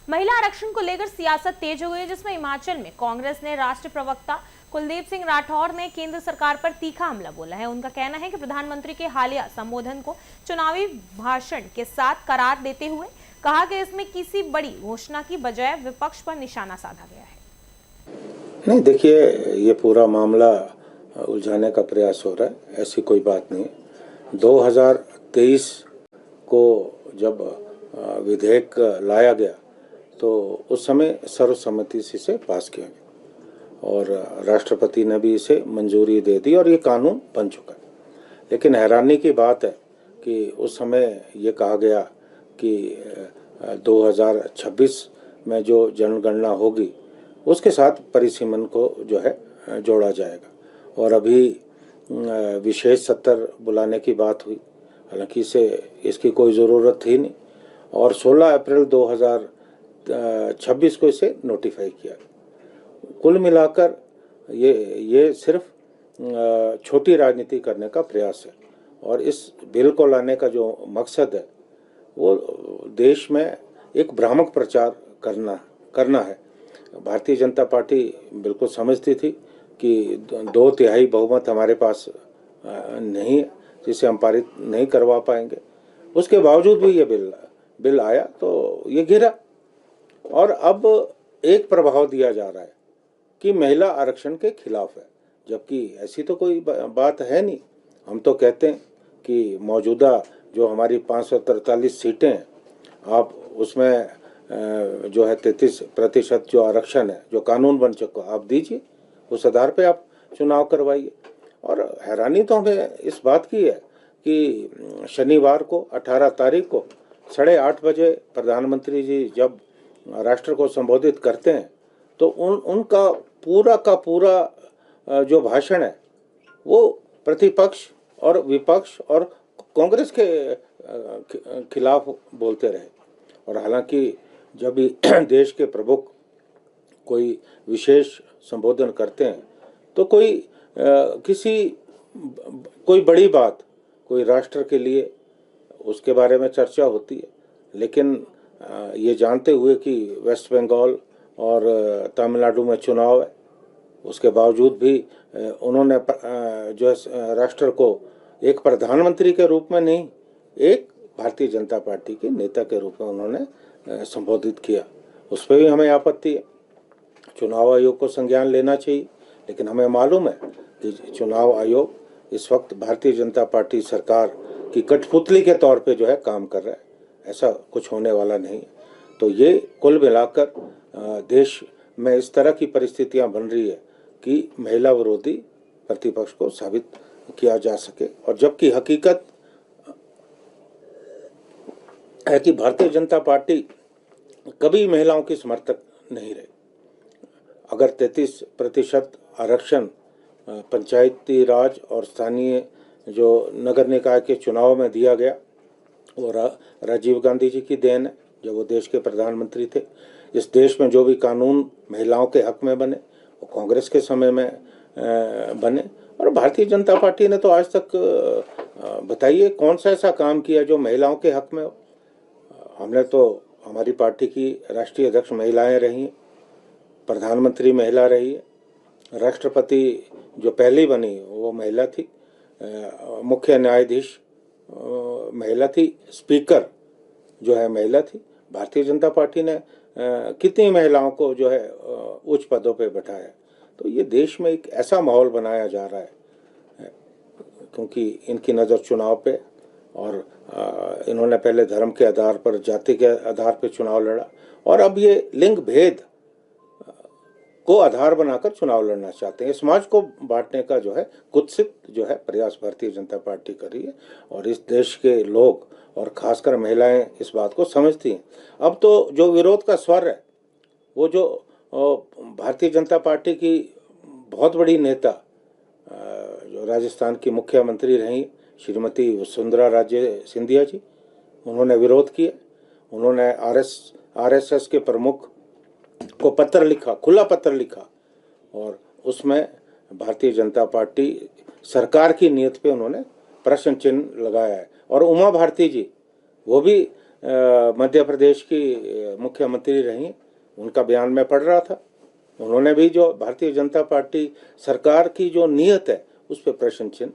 महिला आरक्षण को लेकर सियासत तेज हो गई है, जिसमें हिमाचल में कांग्रेस ने राष्ट्रीय प्रवक्ता कुलदीप सिंह राठौर ने केंद्र सरकार पर तीखा हमला बोला है। उनका कहना है कि प्रधानमंत्री के हालिया संबोधन को चुनावी भाषण के साथ करार देते हुए कहा कि इसमें किसी बड़ी घोषणा की बजाय विपक्ष पर निशाना साधा गया है। नहीं, देखिए, ये पूरा मामला उलझाने का प्रयास हो रहा है, ऐसी कोई बात नहीं है। 2023 को जब विधेयक लाया गया तो उस समय सर्वसम्मति से इसे पास किया गया और राष्ट्रपति ने भी इसे मंजूरी दे दी और ये कानून बन चुका है। लेकिन हैरानी की बात है कि उस समय ये कहा गया कि 2026 में जो जनगणना होगी उसके साथ परिसीमन को जो है जोड़ा जाएगा और अभी विशेष सत्र बुलाने की बात हुई, हालांकि इसकी कोई ज़रूरत थी नहीं और 16 अप्रैल 2026 को इसे नोटिफाई किया। कुल मिलाकर ये सिर्फ छोटी राजनीति करने का प्रयास है और इस बिल को लाने का जो मकसद है वो देश में एक भ्रामक प्रचार करना है। भारतीय जनता पार्टी बिल्कुल समझती थी कि 2/3 बहुमत हमारे पास नहीं है जिसे हम पारित नहीं करवा पाएंगे। उसके बावजूद भी ये बिल आया तो ये गिरा और अब एक प्रभाव दिया जा रहा है कि महिला आरक्षण के खिलाफ है, जबकि ऐसी तो कोई बात है नहीं। हम तो कहते हैं कि मौजूदा जो हमारी 543 सीटें हैं, आप उसमें जो है 33% जो आरक्षण है, जो कानून बन चुका, आप दीजिए, उस आधार पे आप चुनाव करवाइए। और हैरानी तो हमें इस बात की है कि शनिवार को 18 तारीख को 8:30 बजे प्रधानमंत्री जी जब राष्ट्र को संबोधित करते हैं तो उनका पूरा का पूरा जो भाषण है वो प्रतिपक्ष और विपक्ष और कांग्रेस के खिलाफ बोलते रहे। और हालांकि जब भी देश के प्रमुख कोई विशेष संबोधन करते हैं तो कोई बड़ी बात, कोई राष्ट्र के लिए उसके बारे में चर्चा होती है। लेकिन ये जानते हुए कि वेस्ट बंगाल और तमिलनाडु में चुनाव है, उसके बावजूद भी उन्होंने जो है राष्ट्र को एक प्रधानमंत्री के रूप में नहीं, एक भारतीय जनता पार्टी के नेता के रूप में उन्होंने संबोधित किया। उस पर भी हमें आपत्ति है। चुनाव आयोग को संज्ञान लेना चाहिए, लेकिन हमें मालूम है कि चुनाव आयोग इस वक्त भारतीय जनता पार्टी सरकार की कठपुतली के तौर पे जो है काम कर रहा है। ऐसा कुछ होने वाला नहीं है। तो ये कुल मिलाकर देश में इस तरह की परिस्थितियां बन रही है कि महिला विरोधी प्रतिपक्ष को साबित किया जा सके, और जबकि हकीकत है कि भारतीय जनता पार्टी कभी महिलाओं की समर्थक नहीं रही। अगर 33% आरक्षण पंचायती राज और स्थानीय जो नगर निकाय के चुनाव में दिया गया वो राजीव गांधी जी की देन है, जब वो देश के प्रधानमंत्री थे। इस देश में जो भी कानून महिलाओं के हक में बने वो कांग्रेस के समय में बने, और भारतीय जनता पार्टी ने तो आज तक बताइए कौन सा ऐसा काम किया जो महिलाओं के हक में हो। हमने तो, हमारी पार्टी की राष्ट्रीय अध्यक्ष महिलाएं रही हैं, प्रधानमंत्री महिला रही है, राष्ट्रपति जो पहली बनी वो महिला थी, मुख्य न्यायाधीश महिला थी, स्पीकर जो है महिला थी। भारतीय जनता पार्टी ने कितनी महिलाओं को जो है उच्च पदों पे बैठाया। तो ये देश में एक ऐसा माहौल बनाया जा रहा है क्योंकि इनकी नज़र चुनाव पे, और इन्होंने पहले धर्म के आधार पर, जाति के आधार पर चुनाव लड़ा, और अब ये लिंग भेद को आधार बनाकर चुनाव लड़ना चाहते हैं। समाज को बांटने का जो है कुत्सित जो है प्रयास भारतीय जनता पार्टी कर रही है, और इस देश के लोग और खासकर महिलाएं इस बात को समझती हैं। अब तो जो विरोध का स्वर है वो जो भारतीय जनता पार्टी की बहुत बड़ी नेता, जो राजस्थान की मुख्यमंत्री रही श्रीमती वसुंधरा राजे सिंधिया जी, उन्होंने विरोध किया। उन्होंने आरएसएस के प्रमुख को पत्र लिखा, खुला पत्र लिखा, और उसमें भारतीय जनता पार्टी सरकार की नीयत पे उन्होंने प्रश्न चिन्ह लगाया है। और उमा भारती जी वो भी मध्य प्रदेश की मुख्यमंत्री रही, उनका बयान मैं पढ़ रहा था। उन्होंने भी जो भारतीय जनता पार्टी सरकार की जो नीयत है उस पर प्रश्न चिन्ह